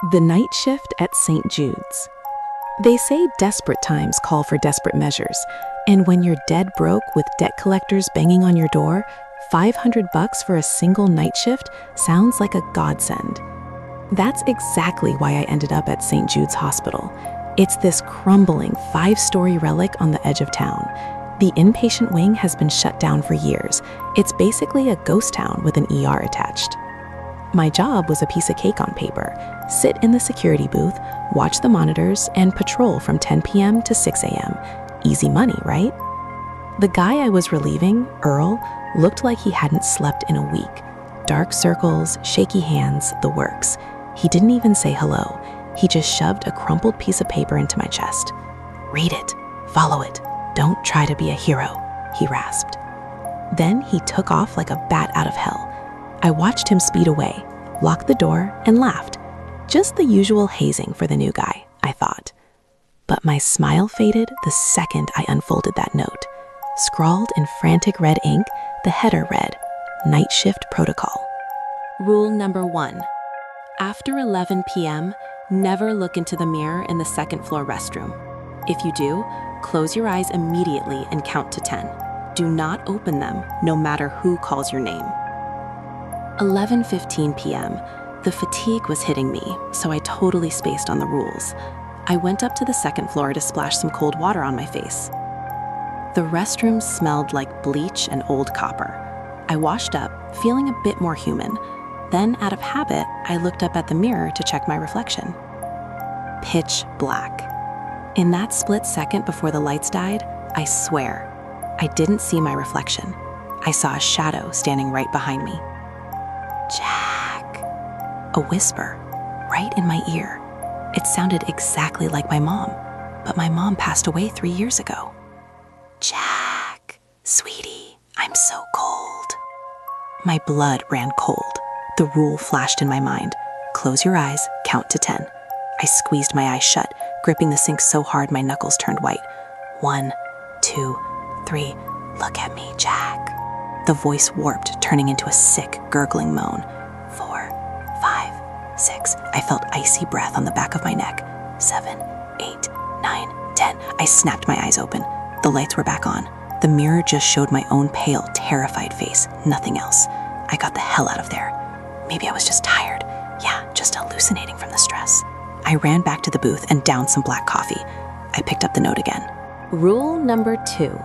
The night shift at St. Jude's. They say desperate times call for desperate measures, and when you're dead broke with debt collectors banging on your door, $500 for a single night shift sounds like a godsend. That's exactly why I ended up at St. Jude's Hospital. It's this crumbling 5-story relic on the edge of town. The inpatient wing has been shut down for years. It's basically a ghost town with an ER attached. My job was a piece of cake on paper. Sit in the security booth, watch the monitors, and patrol from 10 p.m. to 6 a.m. Easy money, right? The guy I was relieving, Earl, looked like he hadn't slept in a week. Dark circles, shaky hands, the works. He didn't even say hello. He just shoved a crumpled piece of paper into my chest. "Read it. Follow it. Don't try to be a hero," he rasped. Then he took off like a bat out of hell. I watched him speed away, locked the door, and laughed. Just the usual hazing for the new guy, I thought. But my smile faded the second I unfolded that note. Scrawled in frantic red ink, the header read, "Night Shift Protocol." Rule number 1. After 11 p.m., never look into the mirror in the second-floor restroom. If you do, close your eyes immediately and count to 10. Do not open them, no matter who calls your name. 11:15 p.m. The fatigue was hitting me, so I totally spaced on the rules. I went up to the second floor to splash some cold water on my face. The restroom smelled like bleach and old copper. I washed up, feeling a bit more human. Then, out of habit, I looked up at the mirror to check my reflection. Pitch black. In that split second before the lights died, I swear, I didn't see my reflection. I saw a shadow standing right behind me. "Jack." A whisper, right in my ear. It sounded exactly like my mom, but my mom passed away 3 years ago. "Jack, sweetie, I'm so cold." My blood ran cold. The rule flashed in my mind. Close your eyes, count to 10. I squeezed my eyes shut, gripping the sink so hard my knuckles turned white. 1, 2, 3, look at me, Jack. The voice warped, turning into a sick, gurgling moan. 4, 5, 6. I felt icy breath on the back of my neck. 7, 8, 9, 10. I snapped my eyes open. The lights were back on. The mirror just showed my own pale, terrified face, nothing else. I got the hell out of there. Maybe I was just tired. Yeah, just hallucinating from the stress. I ran back to the booth and downed some black coffee. I picked up the note again. Rule number 2.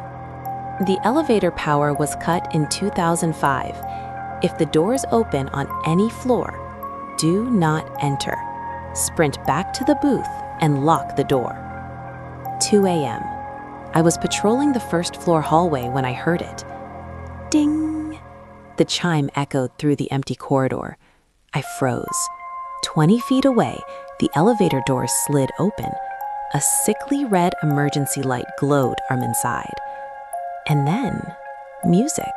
The elevator power was cut in 2005. If the doors open on any floor, do not enter. Sprint back to the booth and lock the door. 2 a.m. I was patrolling the first floor hallway when I heard it. Ding! The chime echoed through the empty corridor. I froze. 20 feet away, the elevator door slid open. A sickly red emergency light glowed from inside. And then, music.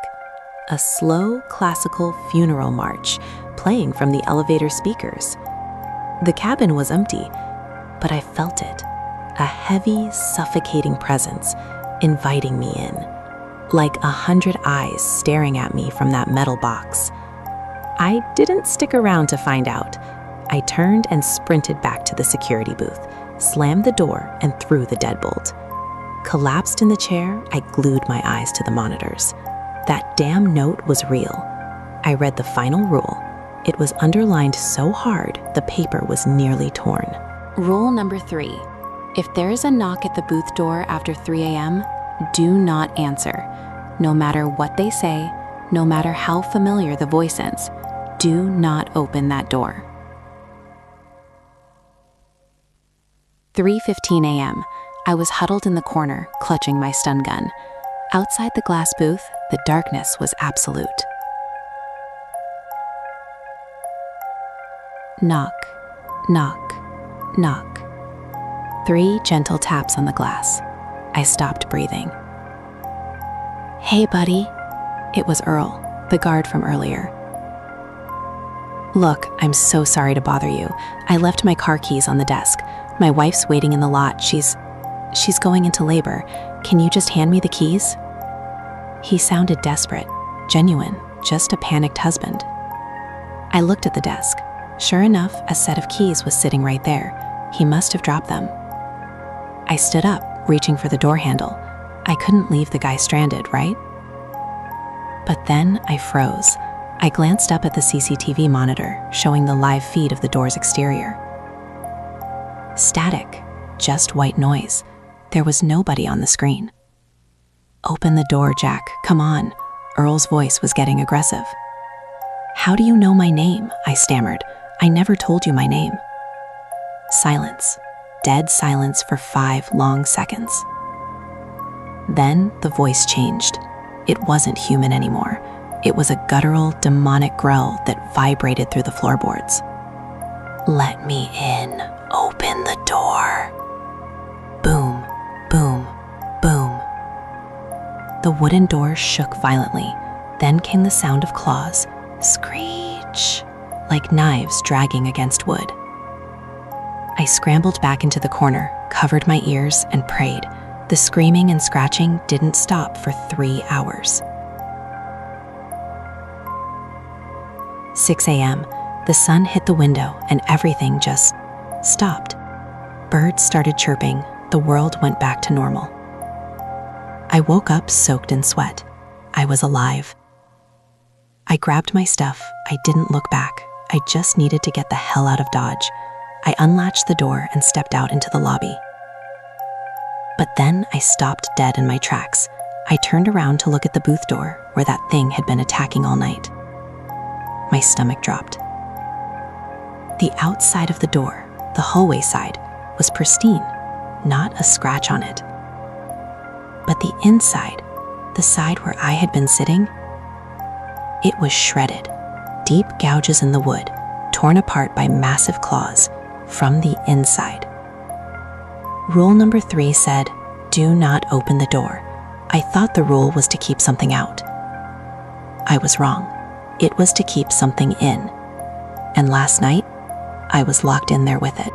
A slow, classical funeral march playing from the elevator speakers. The cabin was empty, but I felt it. A heavy, suffocating presence inviting me in, like 100 eyes staring at me from that metal box. I didn't stick around to find out. I turned and sprinted back to the security booth, slammed the door, and threw the deadbolt. Collapsed in the chair, I glued my eyes to the monitors. That damn note was real. I read the final rule. It was underlined so hard, the paper was nearly torn. Rule number 3. If there is a knock at the booth door after 3 a.m., do not answer. No matter what they say, no matter how familiar the voice is, do not open that door. 3:15 a.m. I was huddled in the corner, clutching my stun gun. Outside the glass booth, the darkness was absolute. Knock, knock, knock. 3 gentle taps on the glass. I stopped breathing. "Hey, buddy." It was Earl, the guard from earlier. "Look, I'm so sorry to bother you. I left my car keys on the desk. My wife's waiting in the lot. She's going into labor. Can you just hand me the keys?" He sounded desperate, genuine, just a panicked husband. I looked at the desk. Sure enough, a set of keys was sitting right there. He must have dropped them. I stood up, reaching for the door handle. I couldn't leave the guy stranded, right? But then I froze. I glanced up at the CCTV monitor, showing the live feed of the door's exterior. Static, just white noise. There was nobody on the screen. "Open the door, Jack, come on." Earl's voice was getting aggressive. "How do you know my name?" I stammered. "I never told you my name." Silence. Dead silence for 5 long seconds. Then the voice changed. It wasn't human anymore. It was a guttural, demonic growl that vibrated through the floorboards. "Let me in. Open the door." Boom, boom, boom. The wooden door shook violently. Then came the sound of claws. Screech, like knives dragging against wood. I scrambled back into the corner, covered my ears, and prayed. The screaming and scratching didn't stop for 3 hours. 6 a.m., the sun hit the window and everything just stopped. Birds started chirping. The world went back to normal. I woke up soaked in sweat. I was alive. I grabbed my stuff. I didn't look back. I just needed to get the hell out of Dodge. I unlatched the door and stepped out into the lobby. But then I stopped dead in my tracks. I turned around to look at the booth door where that thing had been attacking all night. My stomach dropped. The outside of the door, the hallway side, was pristine, not a scratch on it. But the inside, the side where I had been sitting, it was shredded. Deep gouges in the wood, torn apart by massive claws from the inside. Rule number 3 said, "Do not open the door." I thought the rule was to keep something out. I was wrong. It was to keep something in. And last night, I was locked in there with it.